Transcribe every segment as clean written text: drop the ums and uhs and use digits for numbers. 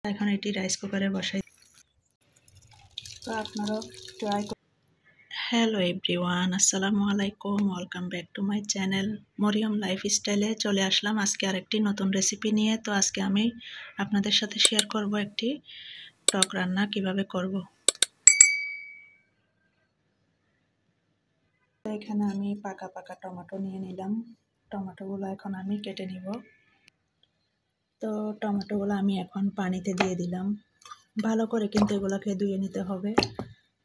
এখন এটি রাইস কুকারে বসাই। তো আপনারা ট্রাই করুন। হ্যালো এভরিওয়ান, আসসালামু আলাইকুম, welcome back to my channel Mariyam লাইফস্টাইলে চলে আসলাম আজকে আরেকটি নতুন রেসিপি নিয়ে। তো আজকে আমি আপনাদের সাথে শেয়ার করব একটি টক রান্না কিভাবে করব। তো এখানে আমি পাকা পাকা টমেটো নিয়ে নিলাম। টমেটোগুলো এখন আমি কেটে নিব। তো টমেটোগুলো আমি এখন পানিতে দিয়ে দিলাম। ভালো করে কিন্তু এগুলোকে ধুয়ে নিতে হবে।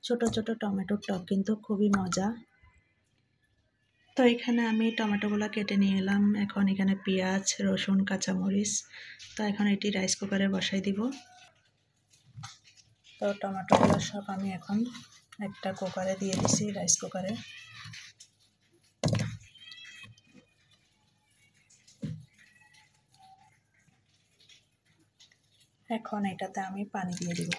ছোট ছোট টমেটোর টক কিন্তু খুবই মজা। তো এখানে আমি টমেটোগুলো কেটে নিয়ে এলাম। এখন এখানে পেঁয়াজ, রসুন, কাঁচামরিচ। তো এখন এটি রাইস কুকারে বসাই দিব। তো টমেটোগুলো সব আমি এখন একটা কুকারে দিয়ে দিছি, রাইস কুকারে। এখন এটাতে আমি পানি দিয়ে দিব।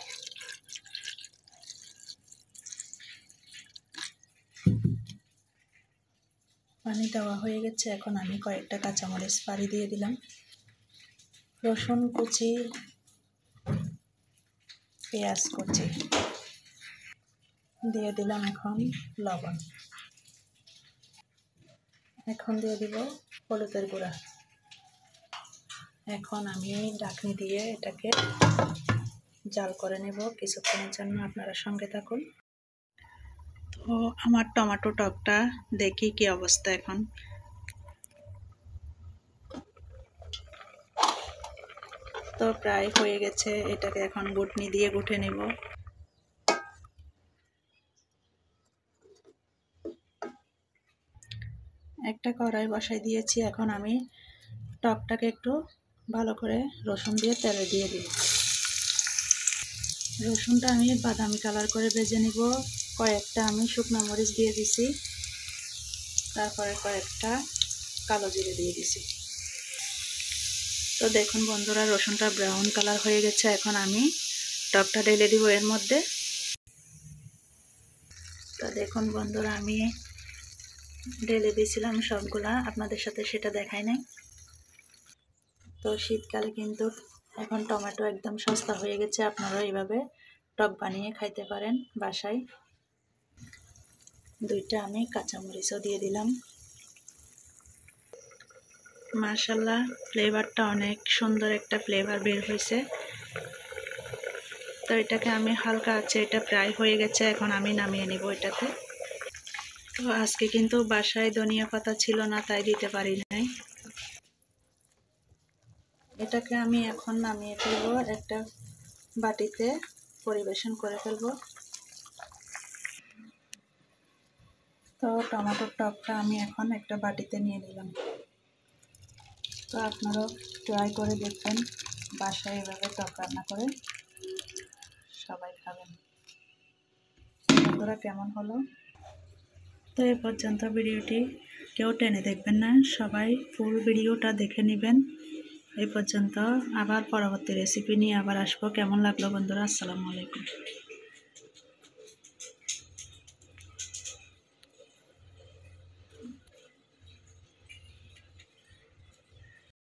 পানি দেওয়া হয়ে গেছে। এখন আমি কয়েকটা কাঁচামরিচ ফালি দিয়ে দিলাম, রসুন কুচি, পেঁয়াজ কুচি দিয়ে দিলাম। এখন লবণ, এখন দিয়ে দিব হলুদের গুঁড়া। এখন আমি ঢাকনি দিয়ে এটাকে জাল করে নেব কিছুক্ষণের জন্য। আপনারা সঙ্গে থাকুন। তো আমার টমেটো টকটা দেখি কি অবস্থা। এখন তো প্রায় হয়ে গেছে। এটাকে এখন ঘুটনি দিয়ে ঘুটে নেব। একটা কড়াই বসাই দিয়েছি। এখন আমি টকটাকে একটু ভালো করে রসুন দিয়ে তেলে দিয়ে দিব। রসুনটা আমি বাদামি কালার করে ভেজে নিব। কয়েকটা আমি শুকনো মরিচ দিয়ে দিছি, তারপরে কয়েকটা কালো জিরে দিয়ে দিছি। তো দেখুন বন্ধুরা, রসুনটা ব্রাউন কালার হয়ে গেছে। এখন আমি টকটা ঢেলে দিব এর মধ্যে। তো দেখুন বন্ধুরা, আমি ঢেলে দিয়েছিলাম সবগুলা, আপনাদের সাথে সেটা দেখাই নাই। তো শীতকালে কিন্তু এখন টমেটো একদম সস্তা হয়ে গেছে। আপনারা এইভাবে টক বানিয়ে খাইতে পারেন বাসায়। দুইটা আমি কাঁচামরিচও দিয়ে দিলাম। মাশাআল্লাহ, ফ্লেভারটা অনেক সুন্দর একটা ফ্লেভার বের হয়েছে। তো এটাকে আমি হালকা আছে, এটা প্রায় হয়ে গেছে। এখন আমি নামিয়ে নিব এটাতে। তো আজকে কিন্তু বাসায় ধনিয়া পাতা ছিল না, তাই দিতে পারি নাই। এটাকে আমি এখন নামিয়ে ফেলবো, একটা বাটিতে পরিবেশন করে ফেলবো। তো টমেটোর টকটা আমি এখন একটা বাটিতে নিয়ে নিলাম। তো আপনারাও ট্রাই করে দেখবেন, বাসায় এভাবে টক রান্না করে সবাই খাবেন। বন্ধুরা, কেমন হলো? তো এ পর্যন্ত ভিডিওটি কেউ টেনে দেখবেন না, সবাই ফুল ভিডিওটা দেখে নেবেন। এই পর্যন্ত। আবার পরবর্তী রেসিপি নিয়ে আবার আসবো। কেমন লাগলো বন্ধুরা? আসসালামু আলাইকুম।